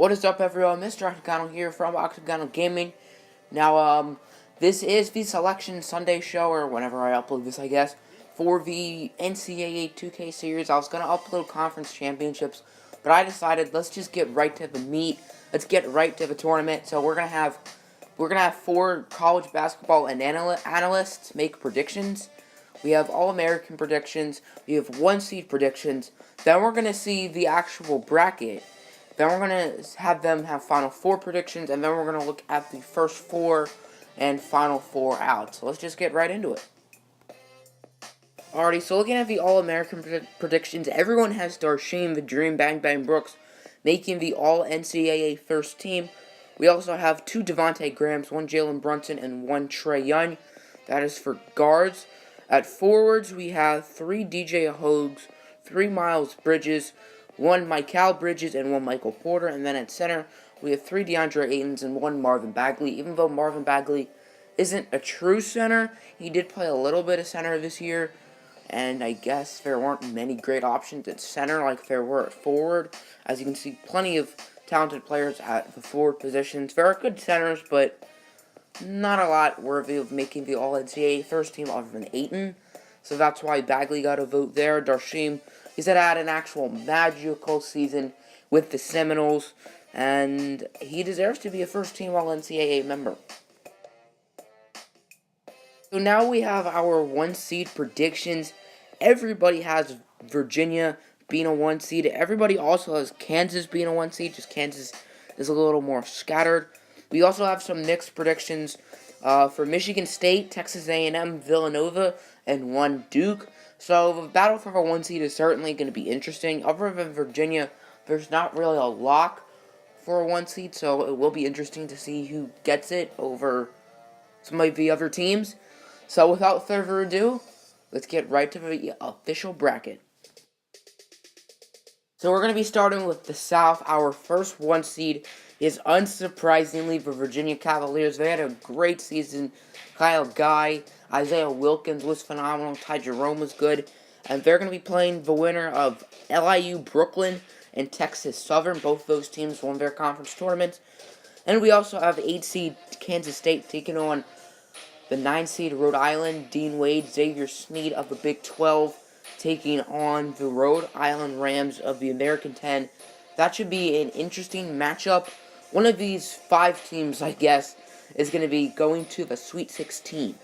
What is up, everyone? Mr. Octagonal here from Octagonal Gaming. Now, this is the Selection Sunday show, or whenever I upload this, I guess, for the NCAA 2K series. I was going to upload Conference Championships, but I decided let's just get right to the meat. Let's get right to the tournament. So we're gonna have 4 college basketball and analysts make predictions. We have All-American predictions. We have 1-seed predictions. Then we're gonna see the actual bracket. Then we're going to have them have Final Four predictions, and then we're going to look at the first 4 and Final 4 out. So let's just get right into it. Alrighty, so looking at the All-American predictions, everyone has Darshim, the Dream, Bang Bang Brooks, making the All-NCAA first team. We also have 2 Devontae Grahams, 1 Jalen Brunson, and 1 Trae Young. That is for guards. At forwards, we have 3 DJ Hogues, 3 Miles Bridges, 1 Mikal Bridges, and 1 Michael Porter. And then at center, we have 3 DeAndre Aytons and 1 Marvin Bagley. Even though Marvin Bagley isn't a true center, he did play a little bit of center this year. And I guess there weren't many great options at center like there were at forward. As you can see, plenty of talented players at the forward positions. There are good centers, but not a lot worthy of making the All-NCAA first team other than Ayton. So that's why Bagley got a vote there. Darshim, he's had an actual magical season with the Seminoles, and he deserves to be a first-team All-NCAA member. So now we have our 1-seed predictions. Everybody has Virginia being a 1-seed. Everybody also has Kansas being a 1-seed, just Kansas is a little more scattered. We also have some mixed predictions for Michigan State, Texas A&M, Villanova, and 1 Duke. So the battle for the 1-seed is certainly going to be interesting. Other than Virginia, there's not really a lock for a 1-seed, so it will be interesting to see who gets it over some of the other teams. So without further ado, let's get right to the official bracket. So we're going to be starting with the South. Our first 1-seed is unsurprisingly the Virginia Cavaliers. They had a great season. Kyle Guy, Isaiah Wilkins was phenomenal. Ty Jerome was good. And they're going to be playing the winner of LIU Brooklyn and Texas Southern. Both those teams won their conference tournaments. And we also have 8-seed Kansas State taking on the 9-seed Rhode Island. Dean Wade, Xavier Sneed of the Big 12 taking on the Rhode Island Rams of the American 10. That should be an interesting matchup. One of these 5 teams, I guess, is going to be going to the Sweet 16.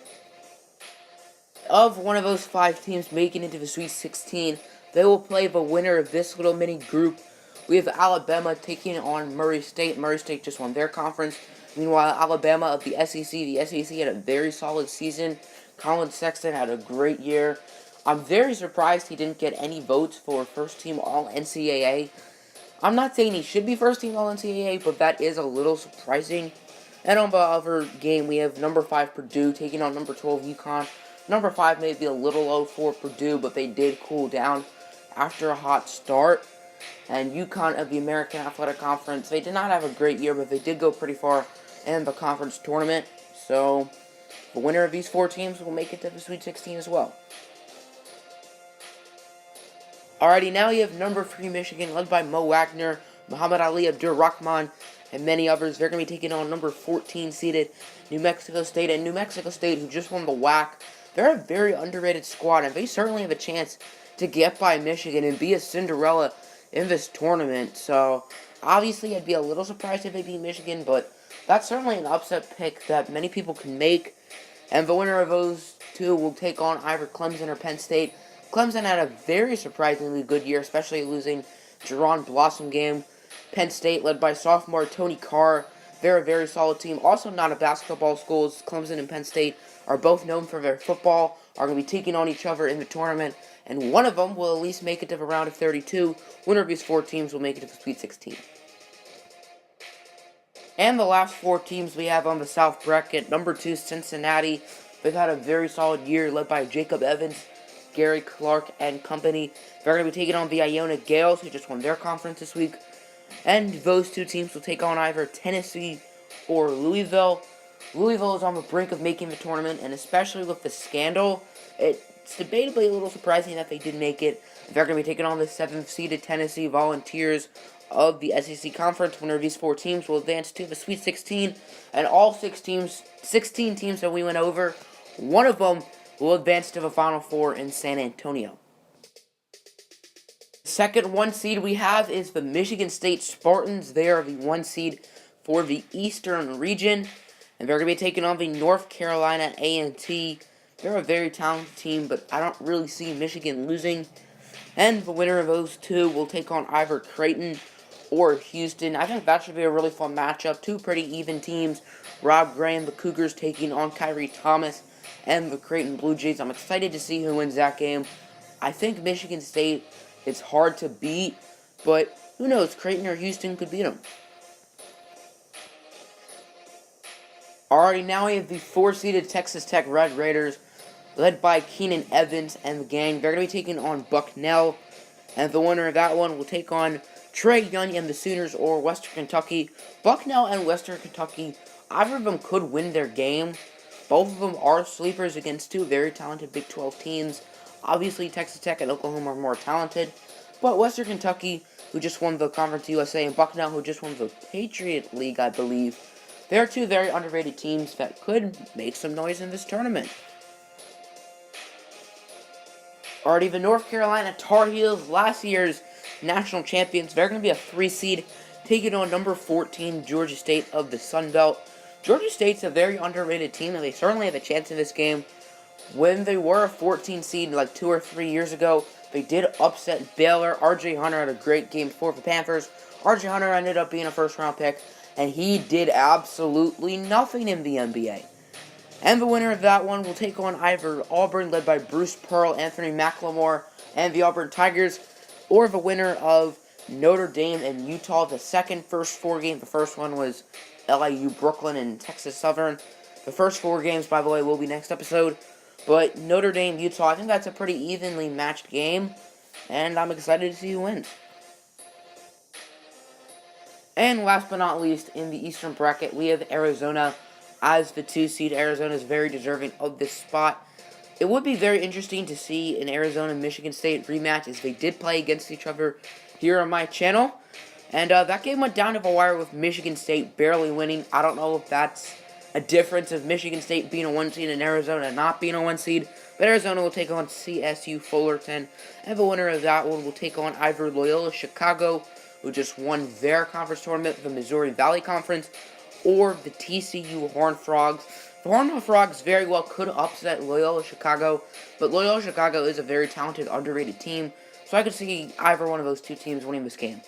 Of one of those 5 teams making it to the Sweet 16, they will play the winner of this little mini group. We have Alabama taking on Murray State. Murray State just won their conference. Meanwhile, Alabama of the SEC had a very solid season. Colin Sexton had a great year. I'm very surprised he didn't get any votes for first-team All-NCAA. I'm not saying he should be first-team All-NCAA, but that is a little surprising. And on the other game, we have number 5 Purdue taking on number 12 UConn. Number 5 may be a little low for Purdue, but they did cool down after a hot start. And UConn of the American Athletic Conference, they did not have a great year, but they did go pretty far in the conference tournament. So the winner of these 4 teams will make it to the Sweet 16 as well. Alrighty, now you have number 3 Michigan, led by Mo Wagner, Muhammad Ali Abdur-Rahman, and many others. They're going to be taking on number 14 seeded New Mexico State. And New Mexico State, who just won the WAC, they're a very underrated squad, and they certainly have a chance to get by Michigan and be a Cinderella in this tournament. So obviously I'd be a little surprised if they beat Michigan, but that's certainly an upset pick that many people can make. And the winner of those 2 will take on either Clemson or Penn State. Clemson had a very surprisingly good year, especially losing Jerron Blossom game. Penn State, led by sophomore Tony Carr, they're a very solid team. Also not a basketball school, as Clemson and Penn State are both known for their football, are going to be taking on each other in the tournament, and one of them will at least make it to the round of 32. Winner of these 4 teams will make it to the Sweet 16. And the last 4 teams we have on the South bracket, number 2 Cincinnati. They've had a very solid year, led by Jacob Evans, Gary Clark, and company. They're going to be taking on the Iona Gales, who just won their conference this week. And those 2 teams will take on either Tennessee or Louisville. Louisville is on the brink of making the tournament, and especially with the scandal, it's debatably a little surprising that they did make it. They're going to be taking on the 7th seeded Tennessee Volunteers of the SEC Conference. Winner of these 4 teams will advance to the Sweet 16, and all 16 teams that we went over, one of them will advance to the Final Four in San Antonio. The second 1 seed we have is the Michigan State Spartans. They are the 1 seed for the Eastern region, and they're going to be taking on the North Carolina A&T. They're a very talented team, but I don't really see Michigan losing. And the winner of those 2 will take on either Creighton or Houston. I think that should be a really fun matchup. 2 pretty even teams. Rob Graham, the Cougars, taking on Kyrie Thomas and the Creighton Blue Jays. I'm excited to see who wins that game. I think Michigan State, it's hard to beat, but who knows? Creighton or Houston could beat them. Alrighty, now we have the 4-seeded Texas Tech Red Raiders, led by Keenan Evans and the gang. They're going to be taking on Bucknell, and the winner of that one will take on Trey Young and the Sooners or Western Kentucky. Bucknell and Western Kentucky, either of them could win their game. Both of them are sleepers against 2 very talented Big 12 teams. Obviously, Texas Tech and Oklahoma are more talented, but Western Kentucky, who just won the Conference USA, and Bucknell, who just won the Patriot League, I believe, they are 2 very underrated teams that could make some noise in this tournament. Already, the North Carolina Tar Heels, last year's national champions, they're going to be a 3 seed, taking on number 14 Georgia State of the Sun Belt. Georgia State's a very underrated team, and they certainly have a chance in this game. When they were a 14 seed like 2 or 3 years ago, they did upset Baylor. R.J. Hunter had a great game for the Panthers. R.J. Hunter ended up being a first-round pick, and he did absolutely nothing in the NBA. And the winner of that one will take on either Auburn, led by Bruce Pearl, Anthony McLemore, and the Auburn Tigers, or the winner of Notre Dame and Utah. The first 4 games, the first one was LIU, Brooklyn, and Texas Southern. The first 4 games, by the way, will be next episode. But Notre Dame, Utah, I think that's a pretty evenly matched game, and I'm excited to see who wins. And last but not least, in the Eastern bracket, we have Arizona as the 2 seed. Arizona is very deserving of this spot. It would be very interesting to see an Arizona-Michigan State rematch, as they did play against each other here on my channel. And that game went down to the wire with Michigan State barely winning. I don't know if that's a difference of Michigan State being a 1 seed and Arizona not being a 1 seed. But Arizona will take on CSU Fullerton. And the winner of that one will take on either Loyola Chicago, who just won their conference tournament, the Missouri Valley Conference, or the TCU Horned Frogs. The Horned Frogs very well could upset Loyola Chicago, but Loyola Chicago is a very talented, underrated team, so I could see either one of those 2 teams winning this game.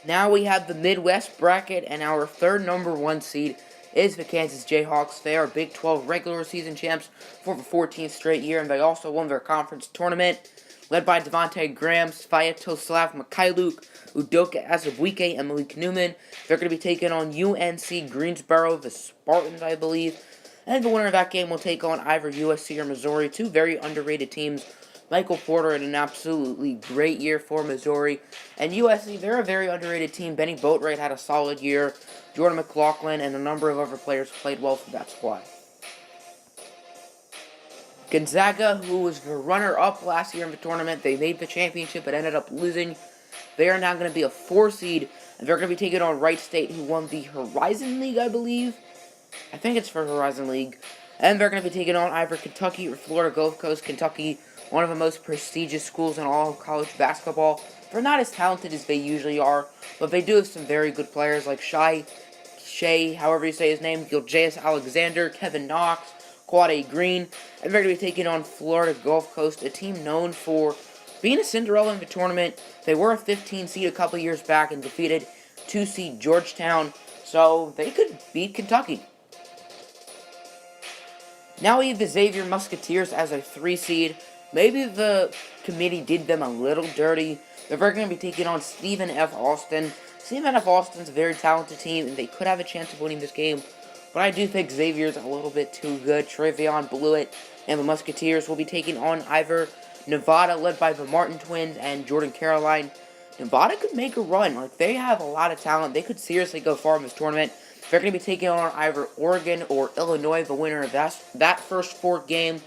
Now we have the Midwest bracket, and our third number 1 seed is the Kansas Jayhawks. They are Big 12 regular season champs for the 14th straight year, and they also won their conference tournament, led by Devontae Graham, Sviatoslav Mikhailuk, Udoka Azubuike, and Malik Newman. They're going to be taking on UNC Greensboro, the Spartans, I believe. And the winner of that game will take on either USC or Missouri, 2 very underrated teams. Michael Porter had an absolutely great year for Missouri. And USC, they're a very underrated team. Benny Boatwright had a solid year. Jordan McLaughlin and a number of other players played well for that squad. Gonzaga, who was the runner-up last year in the tournament, they made the championship but ended up losing. They are now going to be a 4 seed, and they're going to be taking on Wright State, who won the Horizon League, I believe. I think it's for Horizon League. And they're going to be taking on either Kentucky or Florida Gulf Coast. Kentucky, one of the most prestigious schools in all of college basketball. They're not as talented as they usually are, but they do have some very good players like Shea, however you say his name, Gilgeous Alexander, Kevin Knox, Quade Green, and they're going to be taking on Florida Gulf Coast, a team known for being a Cinderella in the tournament. They were a 15 seed a couple years back and defeated 2 seed Georgetown, so they could beat Kentucky. Now we have the Xavier Musketeers as a 3 seed. Maybe the committee did them a little dirty. They're going to be taking on Stephen F. Austin. Stephen F. Austin's a very talented team, and they could have a chance of winning this game. But I do think Xavier's a little bit too good. Trevion Blewett and the Musketeers will be taking on either Nevada, led by the Martin Twins, and Jordan Caroline. Nevada could make a run. Like, they have a lot of talent. They could seriously go far in this tournament. They're going to be taking on either Oregon or Illinois, the winner of that first 4 game.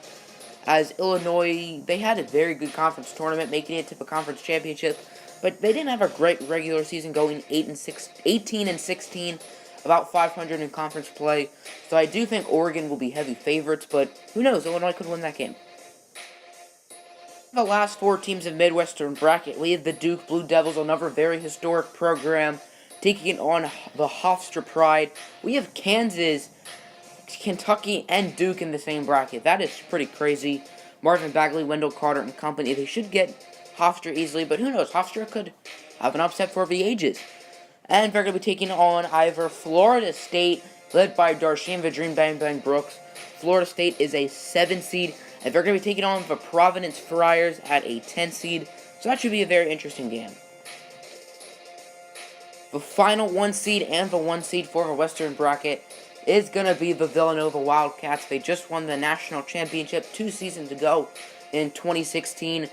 As Illinois, they had a very good conference tournament, making it to the conference championship. but they didn't have a great regular season, going 18-16, about 500 in conference play. So I do think Oregon will be heavy favorites, but who knows? Illinois could win that game. The last four teams in Midwestern bracket, we have the Duke Blue Devils, another very historic program, taking on the Hofstra Pride. We have Kansas, Kentucky, and Duke in the same bracket. That is pretty crazy. Marvin Bagley, Wendell Carter, and company, they should get Hofstra easily, but who knows? Hofstra could have an upset for the ages. And they're going to be taking on either Florida State, led by Darshim the Dream Bang Bang Brooks. Florida State is a 7 seed, and they're going to be taking on the Providence Friars at a 10 seed. So that should be a very interesting game. The final 1 seed and the 1 seed for the Western bracket is going to be the Villanova Wildcats. They just won the national championship 2 seasons ago in 2016,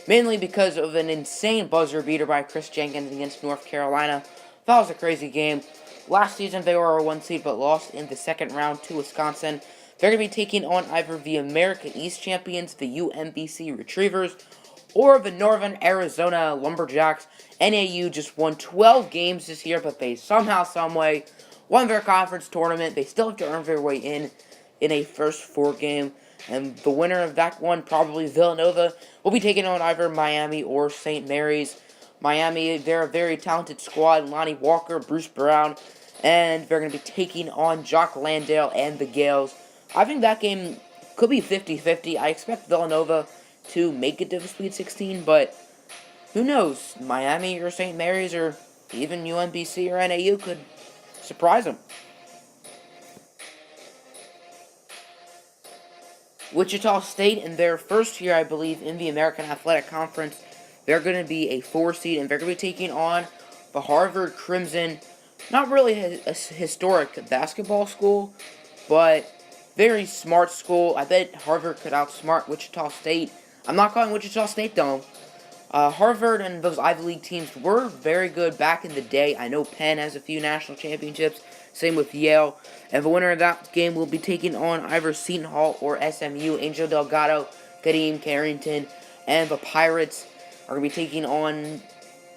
mainly because of an insane buzzer beater by Chris Jenkins against North Carolina. That was a crazy game. Last season, they were a 1 seed, but lost in the second round to Wisconsin. They're going to be taking on either the America East champions, the UMBC Retrievers, or the Northern Arizona Lumberjacks. NAU just won 12 games this year, but they somehow, someway won their conference tournament. They still have to earn their way in a first 4 game. And the winner of that one, probably Villanova, will be taking on either Miami or St. Mary's. Miami, they're a very talented squad. Lonnie Walker, Bruce Brown, and they're going to be taking on Jock Landale and the Gales. I think that game could be 50-50. I expect Villanova to make it to the Sweet 16, but who knows? Miami or St. Mary's or even UMBC or NAU could surprise them. Wichita State, in their first year, I believe, in the American Athletic Conference, they're going to be a 4 seed, and they're going to be taking on the Harvard Crimson. Not really a historic basketball school, but very smart school. I bet Harvard could outsmart Wichita State. I'm not calling Wichita State dumb. Harvard and those Ivy League teams were very good back in the day. I know Penn has a few national championships. Same with Yale. And the winner of that game will be taking on either Seton Hall or SMU. Angel Delgado, Kadeem Carrington, and the Pirates are going to be taking on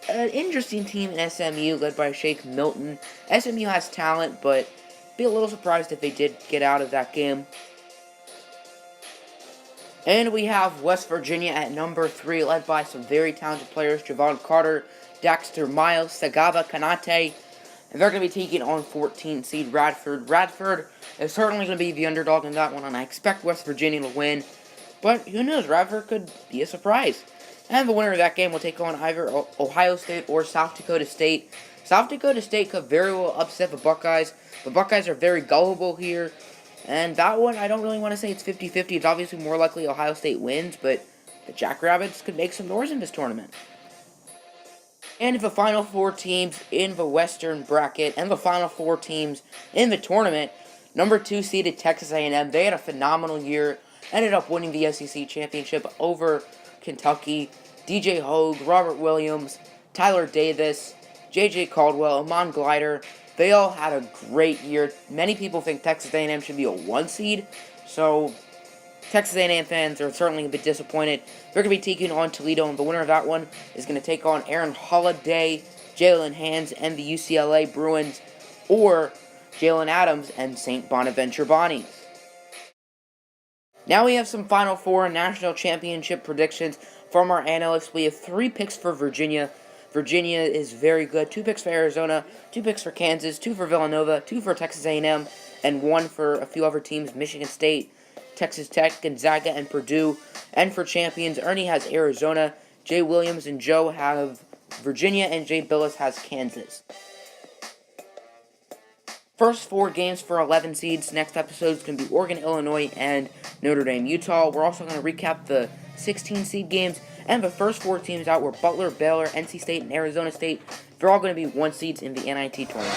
an interesting team in SMU led by Shake Milton. SMU has talent, but be a little surprised if they did get out of that game. And we have West Virginia at number 3, led by some very talented players, Javon Carter, Dexter Miles, Sagava Kanate, and they're going to be taking on 14 seed Radford. Radford is certainly going to be the underdog in that one, and I expect West Virginia to win, but who knows, Radford could be a surprise. And the winner of that game will take on either Ohio State or South Dakota State. South Dakota State could very well upset the Buckeyes. The Buckeyes are very gullible here. And that one, I don't really want to say it's 50-50. It's obviously more likely Ohio State wins, but the Jackrabbits could make some noise in this tournament. And the final 4 teams in the Western bracket and the final 4 teams in the tournament, number 2 seeded Texas A&M. They had a phenomenal year. Ended up winning the SEC championship over Kentucky. DJ Hogue, Robert Williams, Tyler Davis, J.J. Caldwell, Amon Glider. They all had a great year. Many people think Texas A&M should be a 1 seed. So Texas A&M fans are certainly a bit disappointed. They're going to be taking on Toledo, and the winner of that one is going to take on Aaron Holiday, Jalen Hands, and the UCLA Bruins, or Jalen Adams and St. Bonaventure Bonnies. Now we have some Final Four national championship predictions from our analysts. We have 3 picks for Virginia. Virginia is very good. 2 picks for Arizona, 2 picks for Kansas, 2 for Villanova, 2 for Texas A&M, and 1 for a few other teams, Michigan State, Texas Tech, Gonzaga, and Purdue. And for champions, Ernie has Arizona, Jay Williams and Joe have Virginia, and Jay Billis has Kansas. First 4 games for 11 seeds. Next episode is going to be Oregon, Illinois, and Notre Dame, Utah. We're also going to recap the 16 seed games, and the first 4 teams out were Butler, Baylor, NC State, and Arizona State. They're all going to be 1 seeds in the NIT tournament.